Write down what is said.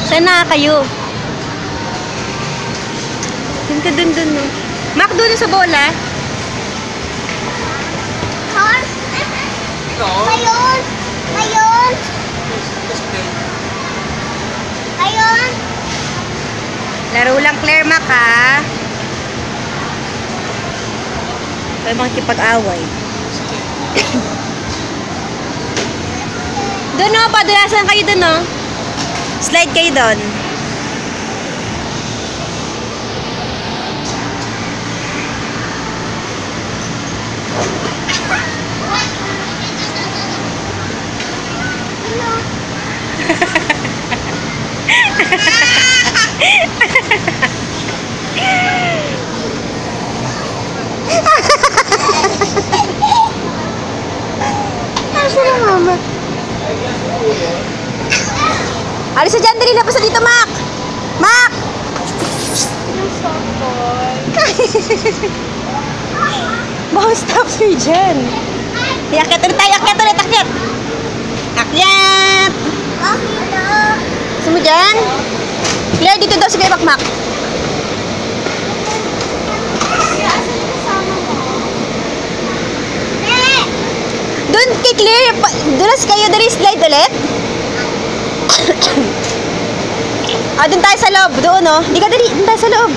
Saan na kayo? Dun ka dun no. Mac, dun sa bola. Ayun! Ayun! Ayun! Laro lang, Claire, Mac, ha? Kayo makikipag-away. Doon, no? Padulasan kayo doon, no? Slide kayo doon. Asa na, mama? Alis sa dyan, dali na pa sa dito, Mac! Mac! Baka stop sa'yo dyan. Iakyat ulit tayo, akyat ulit, akyat! Akyat! Gusto mo dyan? Claire, dito daw si Kuya Mac. Doon kay Claire, dulas kayo, dali slide ulit. Doon tayo sa loob, doon, no? Di ka dali, doon tayo sa loob.